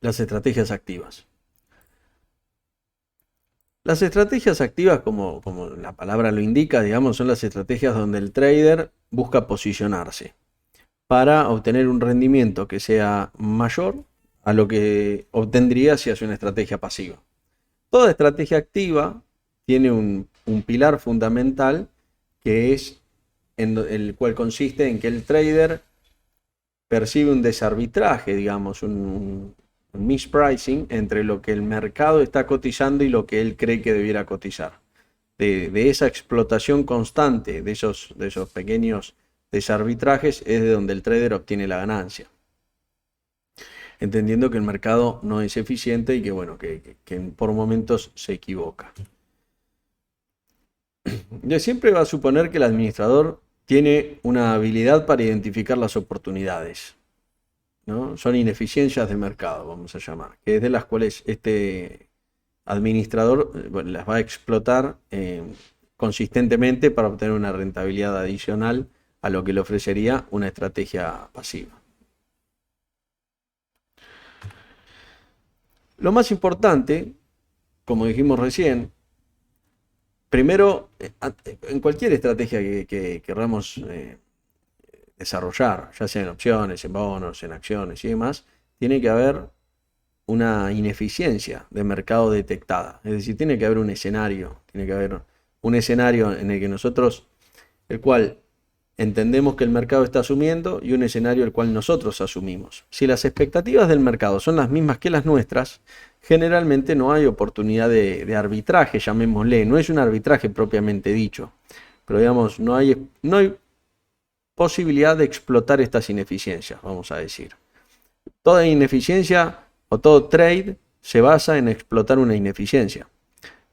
las estrategias activas. Las estrategias activas, como la palabra lo indica, digamos, son las estrategias donde el trader busca posicionarse para obtener un rendimiento que sea mayor a lo que obtendría si hace una estrategia pasiva. Toda estrategia activa tiene un pilar fundamental que es en el cual consiste en que el trader percibe un desarbitraje, digamos, un mispricing entre lo que el mercado está cotizando y lo que él cree que debiera cotizar. De esa explotación constante de esos pequeños desarbitrajes es de donde el trader obtiene la ganancia. Entendiendo que el mercado no es eficiente y que, bueno, que por momentos se equivoca. Yo siempre va a suponer que el administrador tiene una habilidad para identificar las oportunidades, ¿no? Son ineficiencias de mercado, vamos a llamar, que es de las cuales este administrador bueno, las va a explotar consistentemente para obtener una rentabilidad adicional a lo que le ofrecería una estrategia pasiva. Lo más importante, como dijimos recién, primero, en cualquier estrategia que queramos desarrollar, ya sea en opciones, en bonos, en acciones y demás, tiene que haber una ineficiencia de mercado detectada. Es decir, tiene que haber un escenario, tiene que haber un escenario en el que nosotros, el cual entendemos que el mercado está asumiendo y un escenario el cual nosotros asumimos. Si las expectativas del mercado son las mismas que las nuestras, generalmente no hay oportunidad de arbitraje, llamémosle. No es un arbitraje propiamente dicho, pero digamos, no hay posibilidad de explotar estas ineficiencias, vamos a decir. Toda ineficiencia o todo trade se basa en explotar una ineficiencia.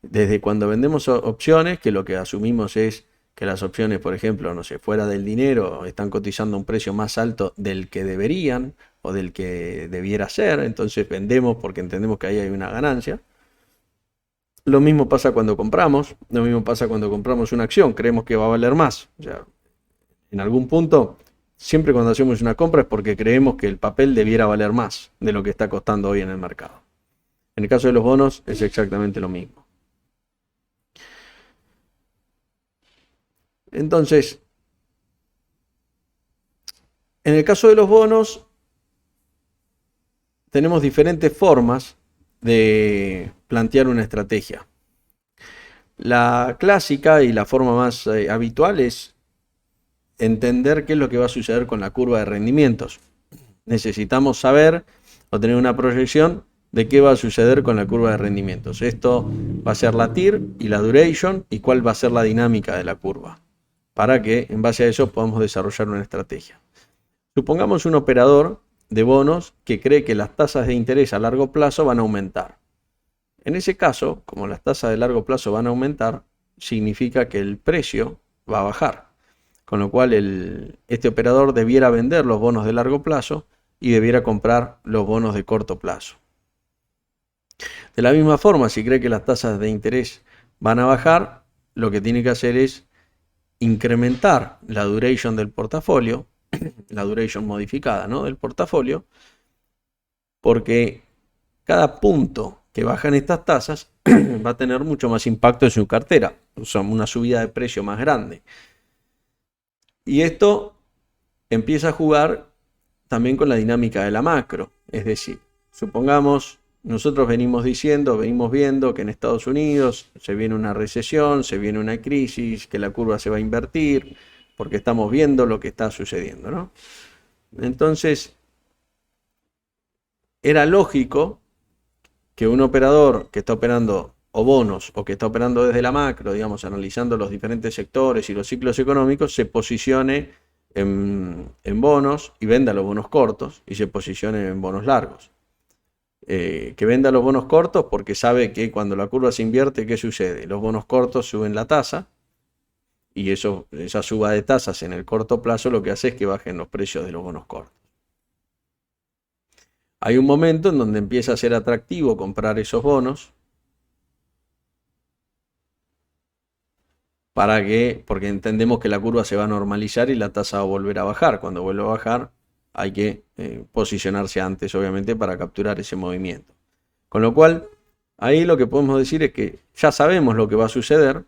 Desde cuando vendemos opciones, que lo que asumimos es que las opciones, por ejemplo, no sé, fuera del dinero, están cotizando a un precio más alto del que deberían o del que debiera ser, entonces vendemos porque entendemos que ahí hay una ganancia. Lo mismo pasa cuando compramos, lo mismo pasa cuando compramos una acción, creemos que va a valer más. O sea, en algún punto, siempre cuando hacemos una compra es porque creemos que el papel debiera valer más de lo que está costando hoy en el mercado. En el caso de los bonos es exactamente lo mismo. Entonces, en el caso de los bonos, tenemos diferentes formas de plantear una estrategia. La clásica y la forma más habitual es entender qué es lo que va a suceder con la curva de rendimientos. Necesitamos saber o tener una proyección de qué va a suceder con la curva de rendimientos. Esto va a ser la TIR y la duration y cuál va a ser la dinámica de la curva, para que en base a eso podamos desarrollar una estrategia. Supongamos un operador de bonos que cree que las tasas de interés a largo plazo van a aumentar. En ese caso, como las tasas de largo plazo van a aumentar, significa que el precio va a bajar. Con lo cual este operador debiera vender los bonos de largo plazo y debiera comprar los bonos de corto plazo. De la misma forma, si cree que las tasas de interés van a bajar, lo que tiene que hacer es incrementar la duration del portafolio, la duration modificada, ¿no?, del portafolio, porque cada punto que bajan estas tasas va a tener mucho más impacto en su cartera, o sea, una subida de precio más grande. Y esto empieza a jugar también con la dinámica de la macro. Es decir, supongamos, nosotros venimos viendo que en Estados Unidos se viene una recesión, se viene una crisis, que la curva se va a invertir, porque estamos viendo lo que está sucediendo, ¿no? Entonces, era lógico que un operador que está operando o bonos o que está operando desde la macro, digamos, analizando los diferentes sectores y los ciclos económicos, se posicione en bonos y venda los bonos cortos y se posicione en bonos largos. Que venda los bonos cortos porque sabe que cuando la curva se invierte, ¿qué sucede? Los bonos cortos suben la tasa y esa suba de tasas en el corto plazo lo que hace es que bajen los precios de los bonos cortos. Hay un momento en donde empieza a ser atractivo comprar esos bonos. Porque entendemos que la curva se va a normalizar y la tasa va a volver a bajar. Cuando vuelva a bajar, hay que posicionarse antes, obviamente, para capturar ese movimiento. Con lo cual, ahí lo que podemos decir es que ya sabemos lo que va a suceder,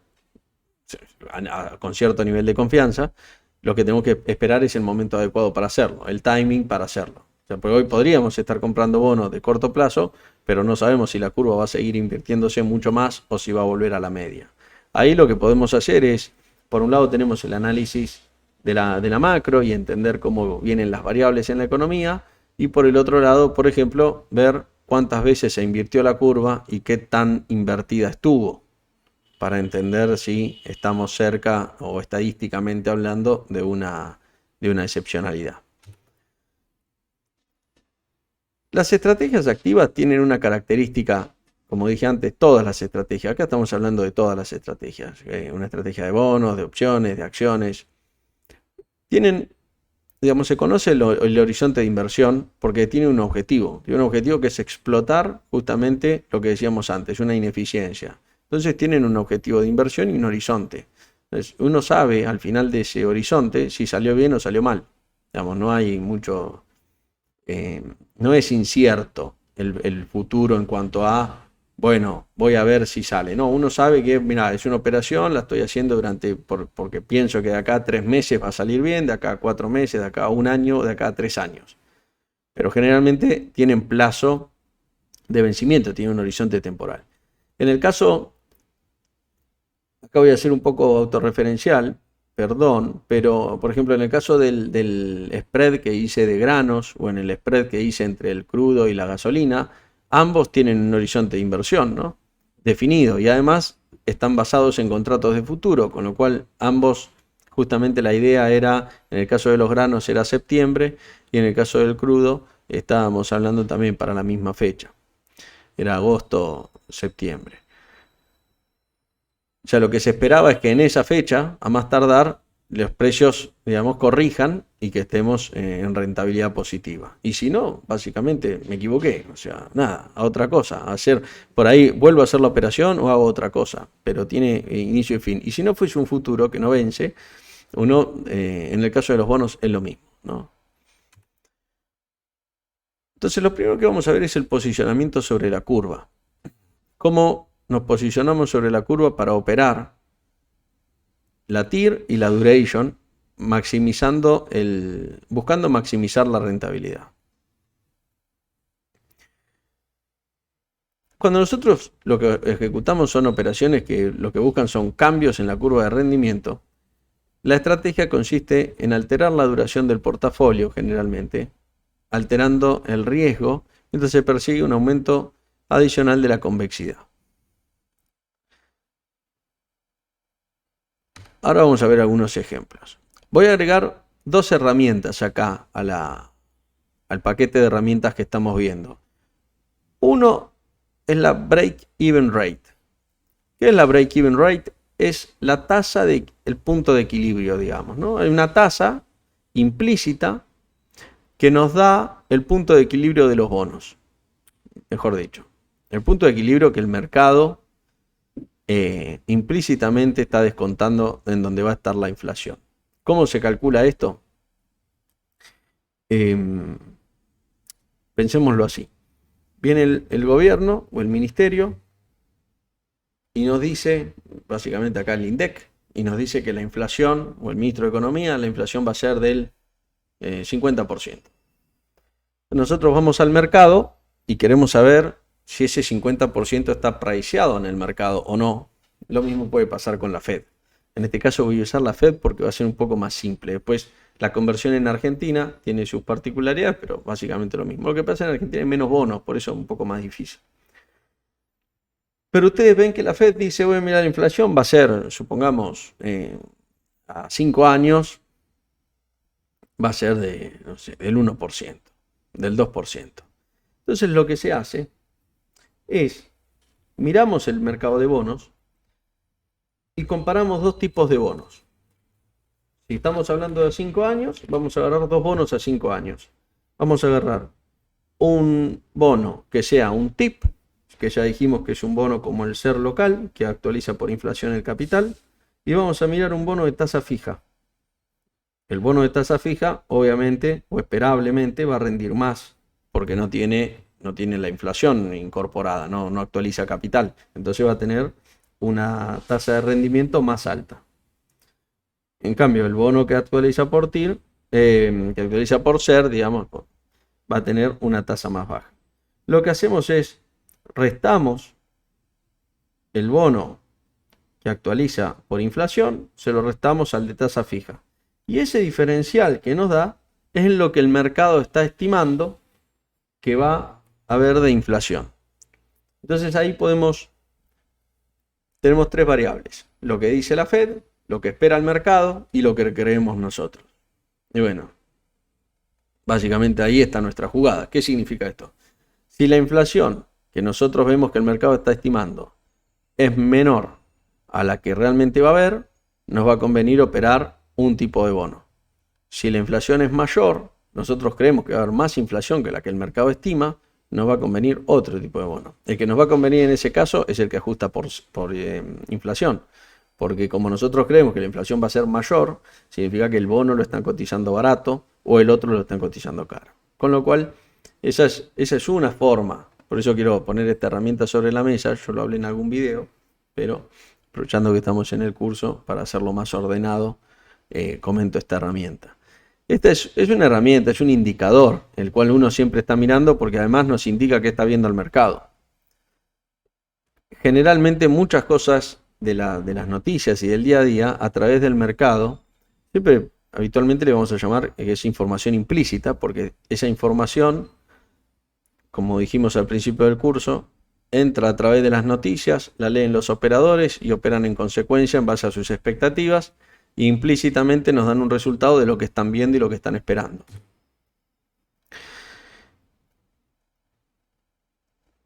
con cierto nivel de confianza. Lo que tenemos que esperar es el momento adecuado para hacerlo, el timing para hacerlo. O sea, porque hoy podríamos estar comprando bonos de corto plazo, pero no sabemos si la curva va a seguir invirtiéndose mucho más o si va a volver a la media. Ahí lo que podemos hacer es, por un lado tenemos el análisis de la macro y entender cómo vienen las variables en la economía, y por el otro lado, por ejemplo, ver cuántas veces se invirtió la curva y qué tan invertida estuvo, para entender si estamos cerca o estadísticamente hablando de una excepcionalidad. Las estrategias activas tienen una característica, como dije antes, todas las estrategias. Acá estamos hablando de todas las estrategias. Una estrategia de bonos, de opciones, de acciones. Tienen, digamos, se conoce el horizonte de inversión porque tiene un objetivo. Tiene un objetivo que es explotar justamente lo que decíamos antes, una ineficiencia. Entonces tienen un objetivo de inversión y un horizonte. Entonces, uno sabe al final de ese horizonte si salió bien o salió mal. Digamos, no hay mucho, no es incierto el futuro en cuanto a, bueno, voy a ver si sale. No, uno sabe que, mira, es una operación, la estoy haciendo porque pienso que de acá a 3 meses va a salir bien, de acá a 4 meses, de acá a 1 año, de acá a 3 años. Pero generalmente tienen plazo de vencimiento, tienen un horizonte temporal. En el caso, acá voy a ser un poco autorreferencial, perdón, pero por ejemplo en el caso del spread que hice de granos o en el spread que hice entre el crudo y la gasolina, ambos tienen un horizonte de inversión, ¿no?, definido, y además están basados en contratos de futuro, con lo cual ambos, justamente la idea era, en el caso de los granos era septiembre y en el caso del crudo estábamos hablando también para la misma fecha, era agosto, septiembre. O sea, lo que se esperaba es que en esa fecha, a más tardar, los precios, digamos, corrijan y que estemos en rentabilidad positiva. Y si no, básicamente me equivoqué. O sea, nada, a otra cosa. Hacer, por ahí vuelvo a hacer la operación o hago otra cosa. Pero tiene inicio y fin. Y si no fuese un futuro que no vence, uno, en el caso de los bonos, es lo mismo, ¿no? Entonces, lo primero que vamos a ver es el posicionamiento sobre la curva. ¿Cómo nos posicionamos sobre la curva para operar la TIR y la duration, buscando maximizar la rentabilidad? Cuando nosotros lo que ejecutamos son operaciones que lo que buscan son cambios en la curva de rendimiento, la estrategia consiste en alterar la duración del portafolio generalmente, alterando el riesgo, mientras se persigue un aumento adicional de la convexidad. Ahora vamos a ver algunos ejemplos. Voy a agregar 2 herramientas acá al paquete de herramientas que estamos viendo. Uno es la break-even rate. ¿Qué es la break-even rate? Es la tasa el punto de equilibrio, digamos, ¿no? Hay una tasa implícita que nos da el punto de equilibrio de los bonos. Mejor dicho, el punto de equilibrio que el mercado implícitamente está descontando en donde va a estar la inflación. ¿Cómo se calcula esto? Pensémoslo así. Viene el gobierno o el ministerio y nos dice, básicamente acá el INDEC, y nos dice que la inflación, o el ministro de Economía, la inflación va a ser del 50%. Nosotros vamos al mercado y queremos saber si ese 50% está priceado en el mercado o no. Lo mismo puede pasar con la Fed. En este caso voy a usar la Fed porque va a ser un poco más simple. Después la conversión en Argentina tiene sus particularidades, pero básicamente lo mismo. Lo que pasa en Argentina hay menos bonos, por eso es un poco más difícil. Pero ustedes ven que la Fed dice, bueno, mira, la inflación va a ser, supongamos, a 5 años, va a ser no sé, del 1%, del 2%. Entonces lo que se hace es, miramos el mercado de bonos y comparamos 2 tipos de bonos. Si estamos hablando de 5 años, vamos a agarrar 2 bonos a 5 años. Vamos a agarrar un bono que sea un TIP, que ya dijimos que es un bono como el SER local, que actualiza por inflación el capital, y vamos a mirar un bono de tasa fija, El bono de tasa fija, obviamente o esperablemente, va a rendir más porque no tiene la inflación incorporada, no actualiza capital. Entonces va a tener una tasa de rendimiento más alta. En cambio, el bono que actualiza por TIR, que actualiza por SER, digamos, va a tener una tasa más baja. Lo que hacemos es restamos el bono que actualiza por inflación, se lo restamos al de tasa fija. Y ese diferencial que nos da es lo que el mercado está estimando que va a haber de inflación. Entonces ahí tenemos tres variables: lo que dice la Fed, lo que espera el mercado y lo que creemos nosotros. Y bueno, básicamente ahí está nuestra jugada. ¿Qué significa esto? Si la inflación que nosotros vemos que el mercado está estimando es menor a la que realmente va a haber, nos va a convenir operar un tipo de bono. Si la inflación es mayor, nosotros creemos que va a haber más inflación que la que el mercado estima, nos va a convenir otro tipo de bono. El que nos va a convenir en ese caso es el que ajusta por inflación. Porque como nosotros creemos que la inflación va a ser mayor, significa que el bono lo están cotizando barato o el otro lo están cotizando caro. Con lo cual, esa es una forma. Por eso quiero poner esta herramienta sobre la mesa. Yo lo hablé en algún video, pero aprovechando que estamos en el curso, para hacerlo más ordenado, comento esta herramienta. Esta es una herramienta, es un indicador, el cual uno siempre está mirando porque además nos indica qué está viendo el mercado. Generalmente muchas cosas de las noticias y del día a día a través del mercado, siempre habitualmente le vamos a llamar que es información implícita, porque esa información, como dijimos al principio del curso, entra a través de las noticias, la leen los operadores y operan en consecuencia en base a sus expectativas, e implícitamente nos dan un resultado de lo que están viendo y lo que están esperando.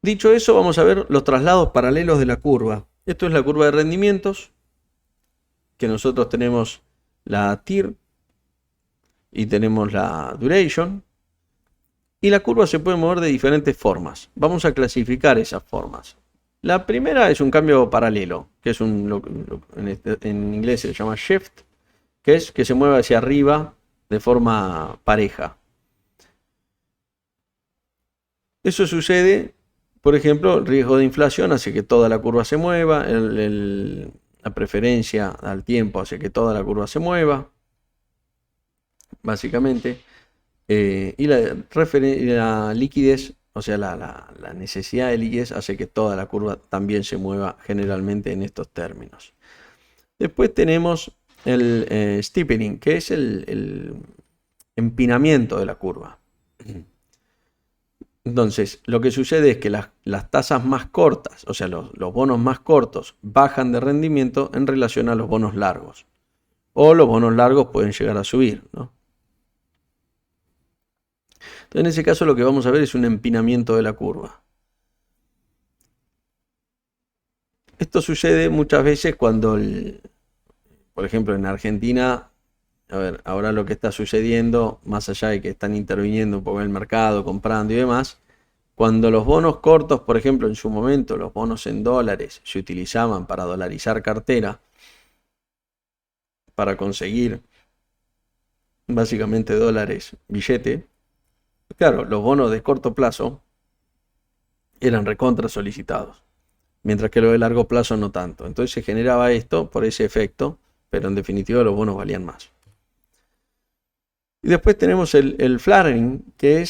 Dicho eso, vamos a ver los traslados paralelos de la curva. Esto es la curva de rendimientos, que nosotros tenemos la TIR y tenemos la duration. Y la curva se puede mover de diferentes formas. Vamos a clasificar esas formas. La primera es un cambio paralelo, que es en inglés se llama shift, que es que se mueve hacia arriba de forma pareja. Eso sucede, por ejemplo, el riesgo de inflación hace que toda la curva se mueva, la preferencia al tiempo hace que toda la curva se mueva, básicamente. Y la liquidez, o sea, la necesidad de liquidez hace que toda la curva también se mueva generalmente en estos términos. Después tenemos el steepening, que es el empinamiento de la curva. Entonces, lo que sucede es que las tasas más cortas, o sea, los bonos más cortos, bajan de rendimiento en relación a los bonos largos. O los bonos largos pueden llegar a subir, ¿no? Entonces, en ese caso lo que vamos a ver es un empinamiento de la curva. Esto sucede muchas veces cuando, por ejemplo, en Argentina, a ver, ahora lo que está sucediendo, más allá de que están interviniendo un poco en el mercado, comprando y demás, cuando los bonos cortos, por ejemplo, en su momento, los bonos en dólares se utilizaban para dolarizar cartera, para conseguir básicamente dólares, billete. Claro, los bonos de corto plazo eran recontra solicitados, mientras que los de largo plazo no tanto. Entonces se generaba esto por ese efecto, pero en definitiva los bonos valían más. Y después tenemos el flattening, que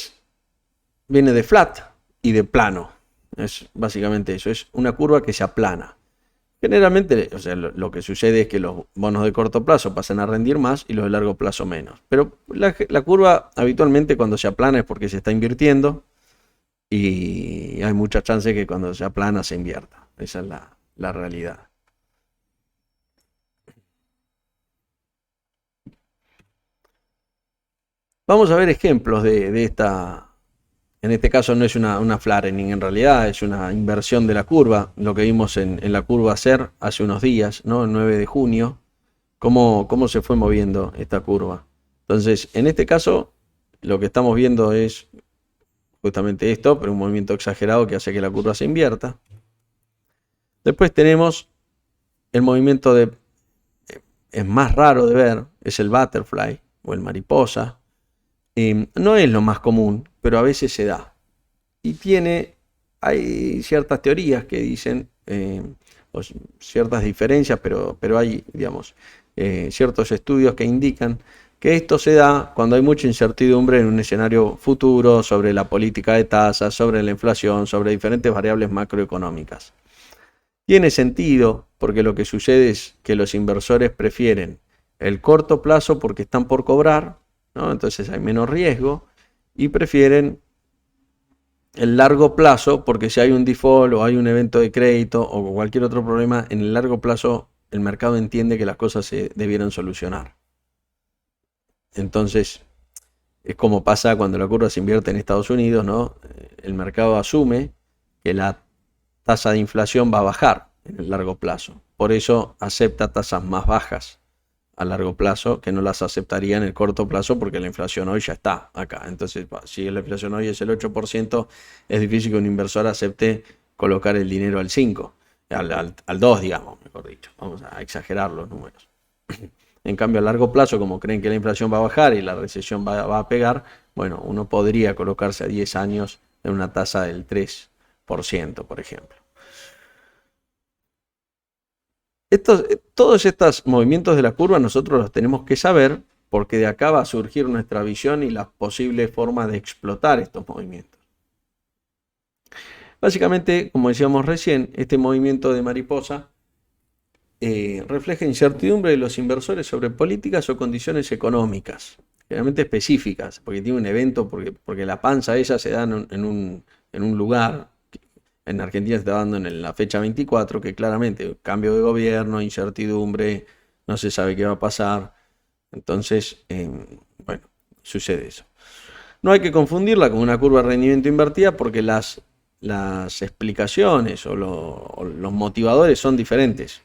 viene de flat y de plano. Es básicamente eso, es una curva que se aplana. Generalmente, o sea, lo que sucede es que los bonos de corto plazo pasan a rendir más y los de largo plazo menos. Pero la curva habitualmente cuando se aplana es porque se está invirtiendo y hay mucha chance que cuando se aplana se invierta. Esa es la realidad. Vamos a ver ejemplos de esta. En este caso no es una flattening, en realidad es una inversión de la curva. Lo que vimos en la curva SER hace unos días, ¿no? El 9 de junio, cómo se fue moviendo esta curva. Entonces, en este caso, lo que estamos viendo es justamente esto, pero un movimiento exagerado que hace que la curva se invierta. Después tenemos el movimiento es más raro de ver, es el butterfly, o el mariposa. No es lo más común, pero a veces se da. Y hay ciertas teorías que dicen, o ciertas diferencias, pero hay, digamos, ciertos estudios que indican que esto se da cuando hay mucha incertidumbre en un escenario futuro sobre la política de tasas, sobre la inflación, sobre diferentes variables macroeconómicas. Tiene sentido porque lo que sucede es que los inversores prefieren el corto plazo porque están por cobrar, ¿no? Entonces hay menos riesgo, y prefieren el largo plazo porque si hay un default o hay un evento de crédito o cualquier otro problema, en el largo plazo el mercado entiende que las cosas se debieran solucionar. Entonces, es como pasa cuando la curva se invierte en Estados Unidos, ¿no? El mercado asume que la tasa de inflación va a bajar en el largo plazo. Por eso acepta tasas más bajas a largo plazo que no las aceptaría en el corto plazo porque la inflación hoy ya está acá. Entonces, si la inflación hoy es el 8%, es difícil que un inversor acepte colocar el dinero al 5, al 2, digamos, mejor dicho. Vamos a exagerar los números. En cambio, a largo plazo, como creen que la inflación va a bajar y la recesión va a pegar, bueno, uno podría colocarse a 10 años en una tasa del 3%, por ejemplo. Todos estos movimientos de la curva nosotros los tenemos que saber porque de acá va a surgir nuestra visión y las posibles formas de explotar estos movimientos. Básicamente, como decíamos recién, este movimiento de mariposa refleja incertidumbre de los inversores sobre políticas o condiciones económicas, generalmente específicas, porque tiene un evento, porque la panza esa se da en un lugar. En Argentina se está dando en la fecha 24, que claramente cambio de gobierno, incertidumbre, no se sabe qué va a pasar. Entonces, bueno, sucede eso. No hay que confundirla con una curva de rendimiento invertida porque las explicaciones o los motivadores son diferentes.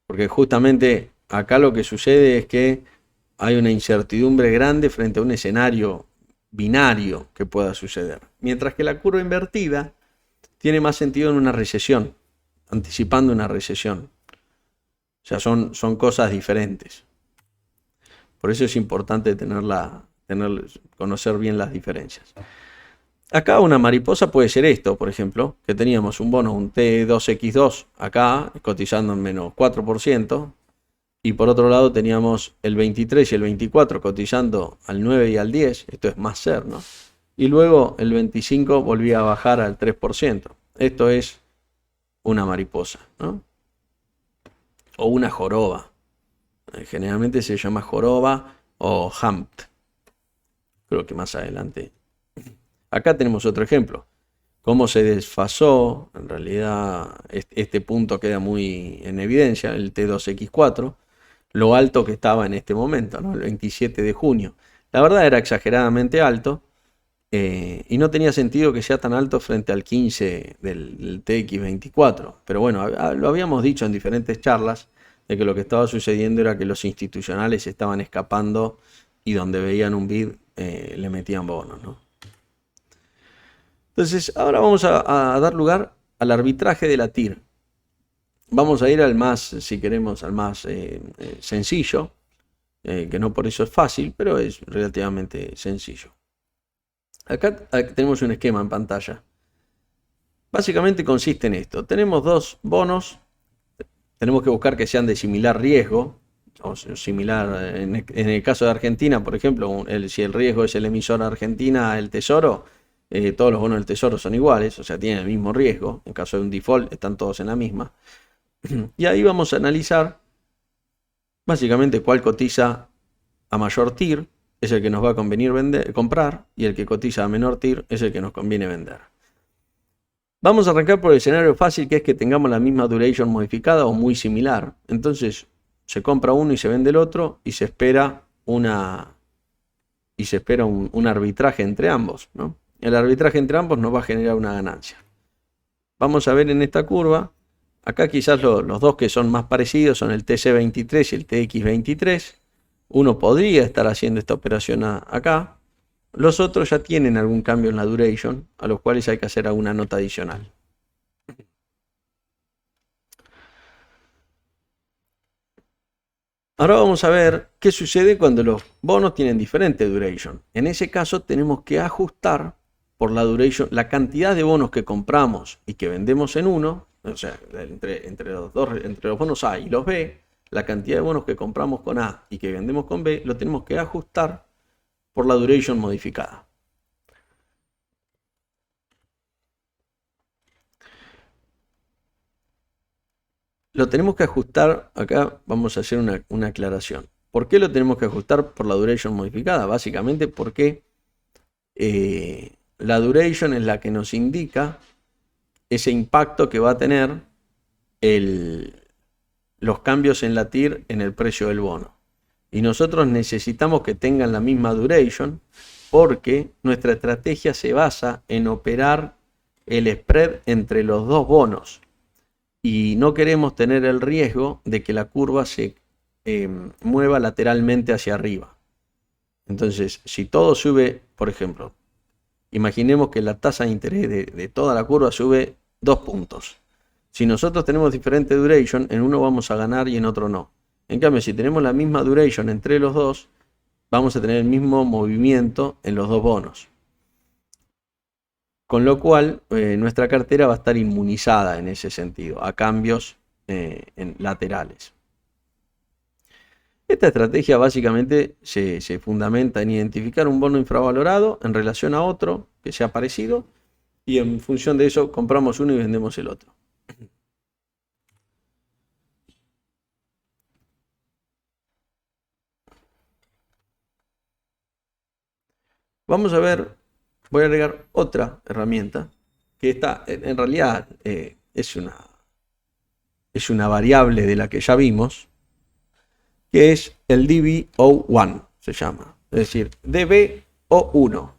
Porque justamente acá lo que sucede es que hay una incertidumbre grande frente a un escenario binario que pueda suceder. Mientras que la curva invertida tiene más sentido en una recesión, anticipando una recesión. O sea, son cosas diferentes. Por eso es importante conocer bien las diferencias. Acá una mariposa puede ser esto, por ejemplo, que teníamos un bono, un T2X2, acá cotizando en menos 4%, y por otro lado teníamos el 23 y el 24 cotizando al 9 y al 10, esto es más ser, ¿no? Y luego el 25 volvía a bajar al 3%. Esto es una mariposa, ¿no? O una joroba. Generalmente se llama joroba o humped. Creo que más adelante. Acá tenemos otro ejemplo. Cómo se desfasó, en realidad este punto queda muy en evidencia, el T2X4, lo alto que estaba en este momento, ¿no? El 27 de junio. La verdad era exageradamente alto. Y no tenía sentido que sea tan alto frente al 15 del TX24. Pero bueno, lo habíamos dicho en diferentes charlas de que lo que estaba sucediendo era que los institucionales estaban escapando y donde veían un bid le metían bonos, ¿no? Entonces, ahora vamos a dar lugar al arbitraje de la TIR. Vamos a ir al más, si queremos, al más sencillo, que no por eso es fácil, pero es relativamente sencillo. Acá tenemos un esquema en pantalla. Básicamente consiste en esto. Tenemos dos bonos. Tenemos que buscar que sean de similar riesgo. O similar, en el caso de Argentina, por ejemplo, si el riesgo es el emisor Argentina, el Tesoro, todos los bonos del Tesoro son iguales, o sea, tienen el mismo riesgo. En caso de un default, están todos en la misma. Y ahí vamos a analizar básicamente cuál cotiza a mayor TIR, es el que nos va a convenir comprar, y el que cotiza a menor TIR es el que nos conviene vender. Vamos a arrancar por el escenario fácil, que es que tengamos la misma duration modificada o muy similar. Entonces se compra uno y se vende el otro y se espera un arbitraje entre ambos, ¿no? El arbitraje entre ambos nos va a generar una ganancia. Vamos a ver en esta curva, acá quizás los dos que son más parecidos son el TC23 y el TX23. Uno podría estar haciendo esta operación acá. Los otros ya tienen algún cambio en la duration, a los cuales hay que hacer alguna nota adicional. Ahora vamos a ver qué sucede cuando los bonos tienen diferente duration. En ese caso tenemos que ajustar por la duration, la cantidad de bonos que compramos y que vendemos en uno, o sea, entre los bonos A y los B, la cantidad de bonos que compramos con A y que vendemos con B, lo tenemos que ajustar por la duration modificada. Lo tenemos que ajustar, acá vamos a hacer una aclaración. ¿Por qué lo tenemos que ajustar por la duration modificada? Básicamente porque la duration es la que nos indica ese impacto que va a tener los cambios en la TIR en el precio del bono. Y nosotros necesitamos que tengan la misma duration porque nuestra estrategia se basa en operar el spread entre los dos bonos. Y no queremos tener el riesgo de que la curva se mueva lateralmente hacia arriba. Entonces, si todo sube, por ejemplo, imaginemos que la tasa de interés de toda la curva sube 2 puntos. Si nosotros tenemos diferente duration, en uno vamos a ganar y en otro no. En cambio, si tenemos la misma duration entre los dos, vamos a tener el mismo movimiento en los dos bonos. Con lo cual, nuestra cartera va a estar inmunizada en ese sentido, a cambios laterales. Esta estrategia básicamente se fundamenta en identificar un bono infravalorado en relación a otro que sea parecido y en función de eso compramos uno y vendemos el otro. Vamos a ver, voy a agregar otra herramienta que está, en realidad es una variable de la que ya vimos, que es el DBO1, se llama. Es decir, DBO1.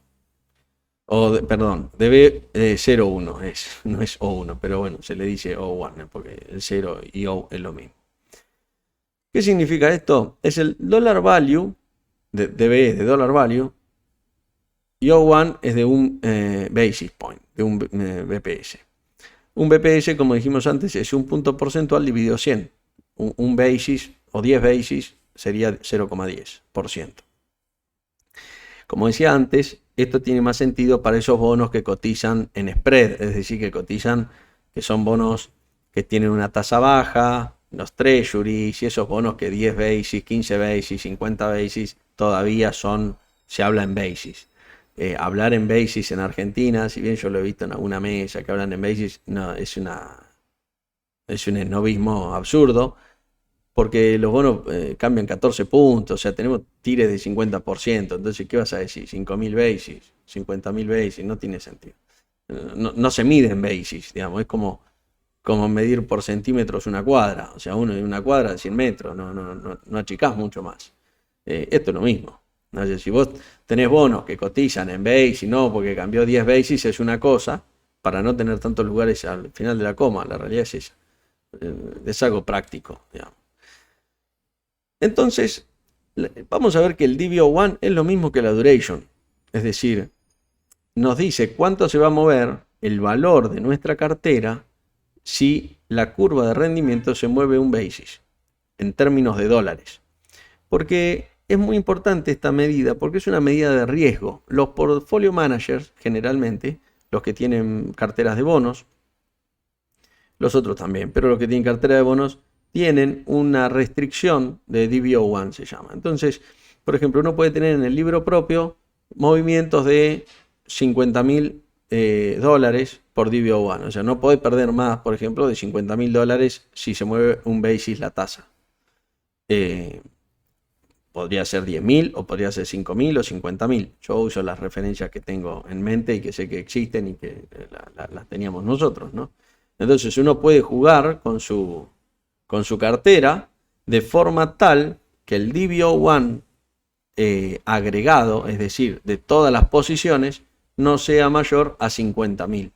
Perdón, DB01 no es O1, pero bueno, se le dice O1 porque el 0 y O es lo mismo. ¿Qué significa esto? Es el dollar value, DB es de dollar value, y O1 es de un basis point, de un BPS. Un BPS, como dijimos antes, es un punto porcentual dividido 100. Un basis o 10 basis sería 0,10%. Como decía antes, esto tiene más sentido para esos bonos que cotizan en spread, es decir, que son bonos que tienen una tasa baja, los treasuries y esos bonos que 10 basis, 15 basis, 50 basis, todavía se habla en basis. Hablar en basis en Argentina, si bien yo lo he visto en alguna mesa que hablan en basis, no, es un esnovismo absurdo, porque los bonos cambian 14 puntos, o sea, tenemos tires de 50%, entonces, ¿qué vas a decir? 5.000 basis, 50.000 basis, no tiene sentido. No se mide en basis, digamos, es como medir por centímetros una cuadra, o sea, una cuadra de 100 metros, no achicás mucho más. Esto es lo mismo. ¿No? Si vos tenés bonos que cotizan en basis, no, porque cambió 10 basis, es una cosa, para no tener tantos lugares al final de la coma, la realidad es esa. Es algo práctico, digamos. Entonces, vamos a ver que el DBO1 es lo mismo que la duration. Es decir, nos dice cuánto se va a mover el valor de nuestra cartera si la curva de rendimiento se mueve un basis, en términos de dólares. Porque es muy importante esta medida, porque es una medida de riesgo. Los portfolio managers, generalmente, los que tienen carteras de bonos, los otros también, pero los que tienen cartera de bonos, tienen una restricción de DBO1, se llama. Entonces, por ejemplo, uno puede tener en el libro propio movimientos de 50.000 dólares por DBO1. O sea, no puede perder más, por ejemplo, de 50.000 dólares si se mueve un basis la tasa. Podría ser 10.000 o podría ser 5.000 o 50.000. Yo uso las referencias que tengo en mente y que sé que existen y que las teníamos nosotros, ¿no? Entonces uno puede jugar con su cartera de forma tal que el DBO1 agregado, es decir, de todas las posiciones, no sea mayor a 50.000.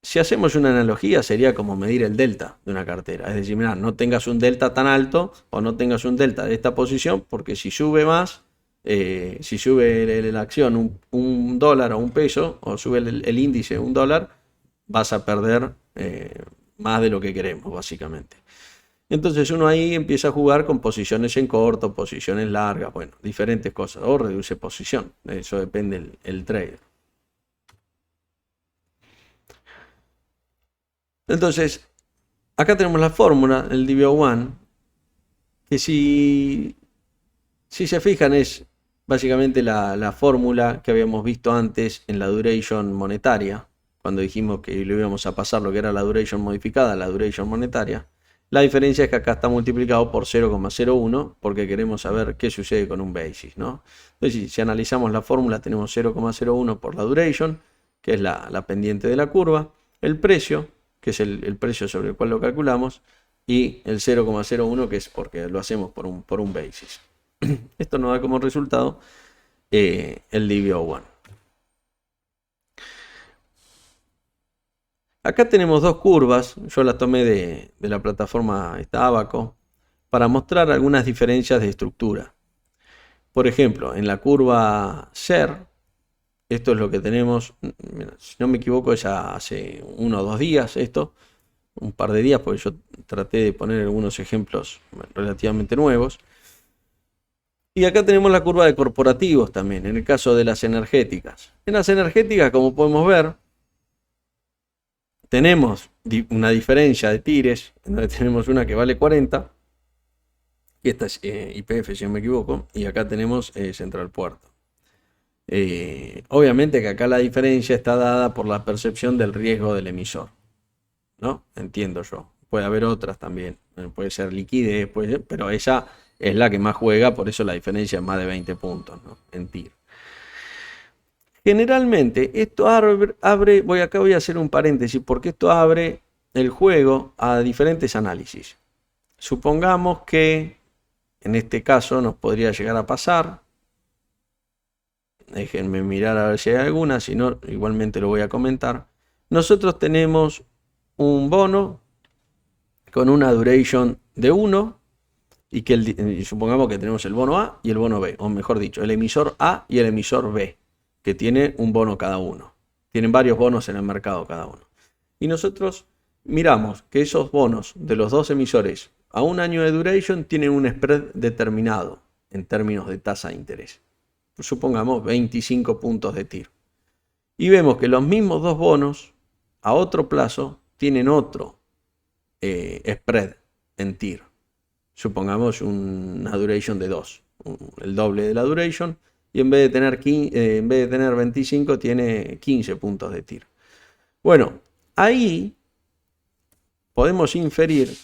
Si hacemos una analogía, sería como medir el delta de una cartera. Es decir, mirá, no tengas un delta tan alto o no tengas un delta de esta posición, porque si sube más, si sube la acción un dólar o un peso, o sube el índice $1, vas a perder más de lo que queremos, básicamente. Entonces uno ahí empieza a jugar con posiciones en corto, posiciones largas, bueno, diferentes cosas, o reduce posición, eso depende el trader. Entonces, acá tenemos la fórmula, el DVO1, que si se fijan es básicamente la fórmula que habíamos visto antes en la duration monetaria, cuando dijimos que le íbamos a pasar lo que era la duration modificada a la duration monetaria. La diferencia es que acá está multiplicado por 0,01 porque queremos saber qué sucede con un basis, ¿no? Entonces, si analizamos la fórmula, tenemos 0,01 por la duration, que es la pendiente de la curva, el precio, que es el precio sobre el cual lo calculamos, y el 0,01 que es porque lo hacemos por un basis. Esto nos da como resultado el DVO1. Acá tenemos dos curvas, yo las tomé de la plataforma Abaco, para mostrar algunas diferencias de estructura. Por ejemplo, en la curva SER, esto es lo que tenemos, si no me equivoco, ya hace 1 o 2 días esto, un par de días, porque yo traté de poner algunos ejemplos relativamente nuevos. Y acá tenemos la curva de corporativos también, en el caso de las energéticas. En las energéticas, como podemos ver, tenemos una diferencia de tires, en donde tenemos una que vale 40, y esta es YPF si no me equivoco, y acá tenemos Central Puerto. Obviamente que acá la diferencia está dada por la percepción del riesgo del emisor, ¿no? Entiendo yo. Puede haber otras también, puede ser liquidez, pero esa es la que más juega, por eso la diferencia es más de 20 puntos, ¿no? En TIR. Generalmente esto abre, acá voy a hacer un paréntesis, porque esto abre el juego a diferentes análisis. Supongamos que en este caso nos podría llegar a pasar. Déjenme mirar a ver si hay alguna, si no, igualmente lo voy a comentar. Nosotros tenemos un bono con una duration de 1 y que supongamos que tenemos el bono A y el bono B, o mejor dicho, el emisor A y el emisor B, que tiene un bono cada uno. Tienen varios bonos en el mercado cada uno. Y nosotros miramos que esos bonos de los dos emisores a un año de duration tienen un spread determinado en términos de tasa de interés. Supongamos 25 puntos de TIR. Y vemos que los mismos dos bonos a otro plazo tienen otro spread en TIR. Supongamos una duration de 2, el doble de la duration, y en vez de tener 25 tiene 15 puntos de TIR. Bueno, ahí podemos inferir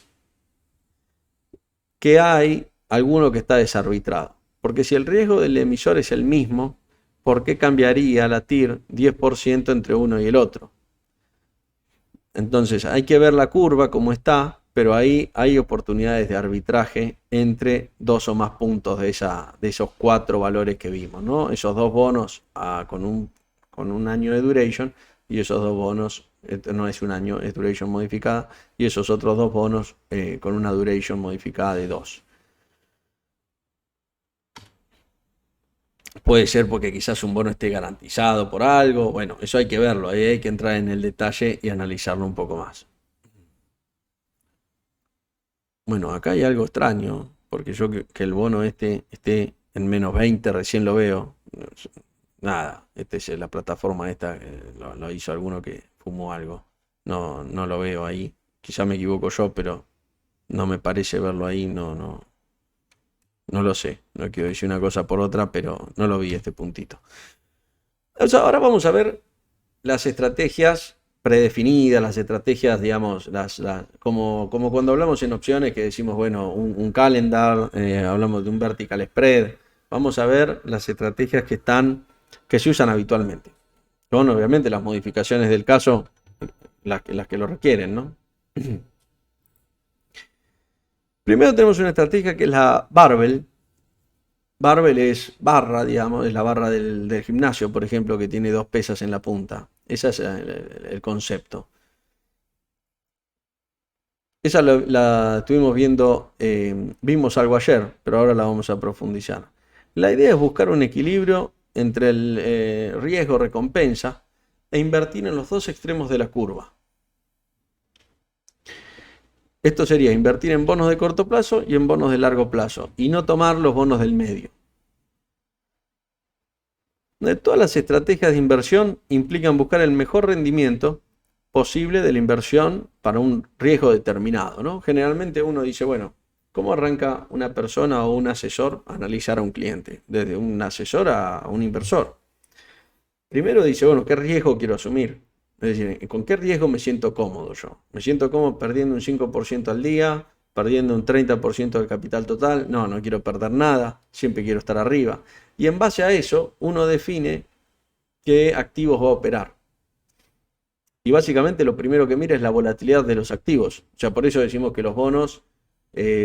que hay alguno que está desarbitrado. Porque si el riesgo del emisor es el mismo, ¿por qué cambiaría la TIR 10% entre uno y el otro? Entonces hay que ver la curva como está, pero ahí hay oportunidades de arbitraje entre dos o más puntos de esos 4 valores que vimos, ¿no? Esos dos bonos con un año de duration y esos dos bonos, no es un año, es duration modificada, y esos otros dos bonos con una duration modificada de 2. Puede ser porque quizás un bono esté garantizado por algo. Bueno, eso hay que verlo. Ahí hay que entrar en el detalle y analizarlo un poco más. Bueno, acá hay algo extraño. Porque yo que el bono esté en menos 20 recién lo veo. Nada, esta es la plataforma esta. Lo hizo alguno que fumó algo. No lo veo ahí. Quizás me equivoco yo, pero no me parece verlo ahí. No lo sé, no quiero decir una cosa por otra, pero no lo vi este puntito. O sea, ahora vamos a ver las estrategias predefinidas, las estrategias, digamos, como cuando hablamos en opciones que decimos, bueno, un calendar, hablamos de un vertical spread. Vamos a ver las estrategias que se usan habitualmente. Son obviamente las modificaciones del caso, las que lo requieren, ¿no? Primero tenemos una estrategia que es la barbell. Barbell es barra, digamos, es la barra del gimnasio, por ejemplo, que tiene 2 pesas en la punta. Ese es el concepto. Esa la estuvimos viendo, vimos algo ayer, pero ahora la vamos a profundizar. La idea es buscar un equilibrio entre el riesgo-recompensa e invertir en los dos extremos de la curva. Esto sería invertir en bonos de corto plazo y en bonos de largo plazo y no tomar los bonos del medio. Todas las estrategias de inversión implican buscar el mejor rendimiento posible de la inversión para un riesgo determinado, ¿no? Generalmente uno dice, bueno, ¿cómo arranca una persona o un asesor a analizar a un cliente? Desde un asesor a un inversor. Primero dice, bueno, ¿qué riesgo quiero asumir? Es decir, ¿con qué riesgo me siento cómodo yo? ¿Me siento cómodo perdiendo un 5% al día? ¿Perdiendo un 30% del capital total? No, no quiero perder nada, siempre quiero estar arriba. Y en base a eso, uno define qué activos va a operar. Y básicamente lo primero que mira es la volatilidad de los activos. O sea, por eso decimos que los bonos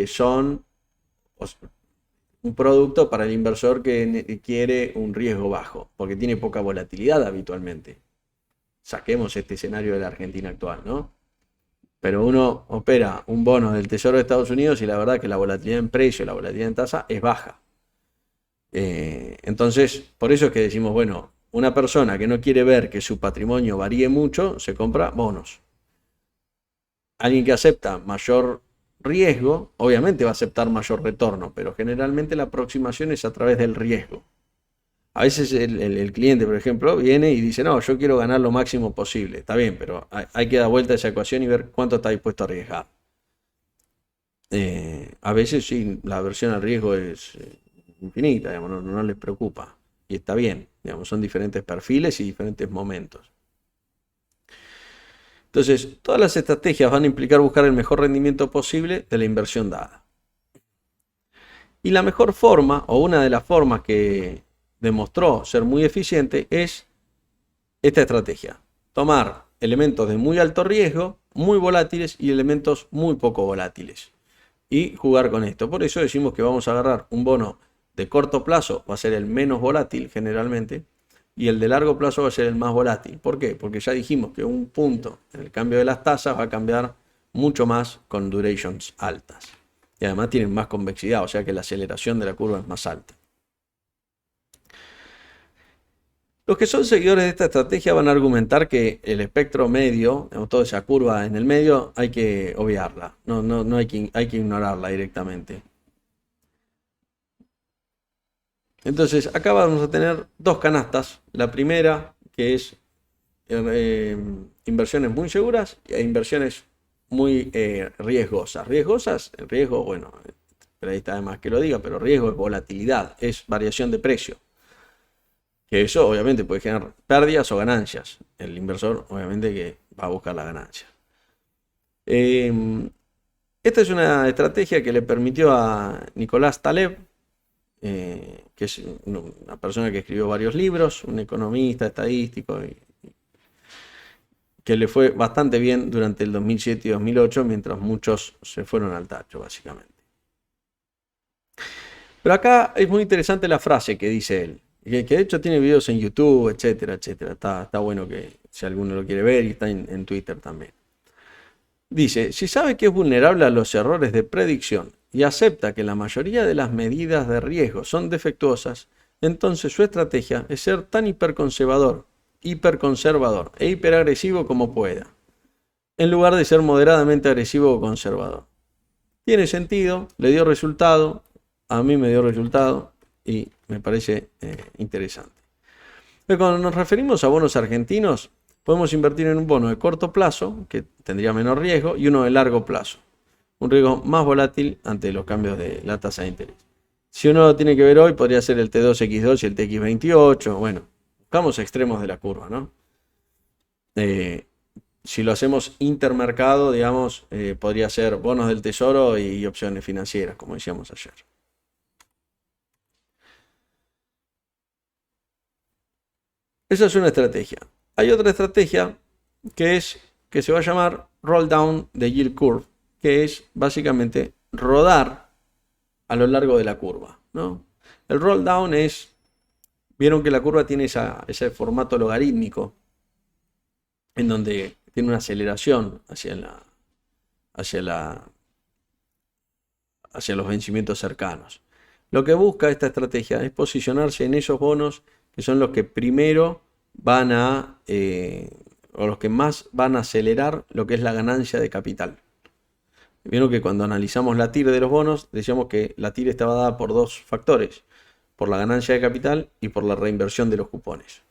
son un producto para el inversor que quiere un riesgo bajo, porque tiene poca volatilidad habitualmente. Saquemos este escenario de la Argentina actual, ¿no? Pero uno opera un bono del Tesoro de Estados Unidos y la verdad que la volatilidad en precio, la volatilidad en tasa es baja. Entonces, por eso es que decimos, bueno, una persona que no quiere ver que su patrimonio varíe mucho, se compra bonos. Alguien que acepta mayor riesgo, obviamente va a aceptar mayor retorno, pero generalmente la aproximación es a través del riesgo. A veces el cliente, por ejemplo, viene y dice, no, yo quiero ganar lo máximo posible. Está bien, pero hay que dar vuelta a esa ecuación y ver cuánto está dispuesto a arriesgar. A veces sí, la aversión al riesgo es infinita, digamos, no les preocupa. Y está bien, digamos, son diferentes perfiles y diferentes momentos. Entonces, todas las estrategias van a implicar buscar el mejor rendimiento posible de la inversión dada. Y la mejor forma, o una de las formas que demostró ser muy eficiente, es esta estrategia. Tomar elementos de muy alto riesgo, muy volátiles y elementos muy poco volátiles. Y jugar con esto. Por eso decimos que vamos a agarrar un bono de corto plazo, va a ser el menos volátil generalmente, y el de largo plazo va a ser el más volátil. ¿Por qué? Porque ya dijimos que un punto en el cambio de las tasas va a cambiar mucho más con durations altas. Y además tienen más convexidad, o sea que la aceleración de la curva es más alta. Los que son seguidores de esta estrategia van a argumentar que el espectro medio, toda esa curva en el medio, hay que obviarla. No hay que ignorarla directamente. Entonces, acá vamos a tener dos canastas. La primera, que es inversiones muy seguras e inversiones muy riesgosas. Riesgosas, el riesgo, bueno, pero ahí está además que lo diga, pero riesgo es volatilidad, es variación de precio. Que eso obviamente puede generar pérdidas o ganancias. El inversor obviamente que va a buscar la ganancia. Esta es una estrategia que le permitió a Nicolás Taleb, que es una persona que escribió varios libros, un economista estadístico, que le fue bastante bien durante el 2007 y 2008, mientras muchos se fueron al tacho, básicamente. Pero acá es muy interesante la frase que dice él, que de hecho tiene videos en YouTube, etcétera, etcétera. Está bueno que si alguno lo quiere ver, y está en Twitter también. Dice, si sabe que es vulnerable a los errores de predicción y acepta que la mayoría de las medidas de riesgo son defectuosas, entonces su estrategia es ser tan hiperconservador e hiperagresivo como pueda, en lugar de ser moderadamente agresivo o conservador. Tiene sentido, le dio resultado, a mí me dio resultado y me parece interesante. Pero cuando nos referimos a bonos argentinos, podemos invertir en un bono de corto plazo, que tendría menor riesgo, y uno de largo plazo, un riesgo más volátil ante los cambios de la tasa de interés. Si uno lo tiene que ver hoy, podría ser el T2X2 y el TX28. Bueno, buscamos extremos de la curva, ¿no? Si lo hacemos intermercado, digamos, podría ser bonos del tesoro y opciones financieras, como decíamos ayer. Esa es una estrategia. Hay otra estrategia que se va a llamar roll down de yield curve, que es básicamente rodar a lo largo de la curva, ¿no? El roll down es, vieron que la curva tiene ese formato logarítmico, en donde tiene una aceleración hacia los vencimientos cercanos. Lo que busca esta estrategia es posicionarse en esos bonos que son los que primero van o los que más van a acelerar lo que es la ganancia de capital. Vieron que cuando analizamos la TIR de los bonos, decíamos que la TIR estaba dada por dos factores, por la ganancia de capital y por la reinversión de los cupones.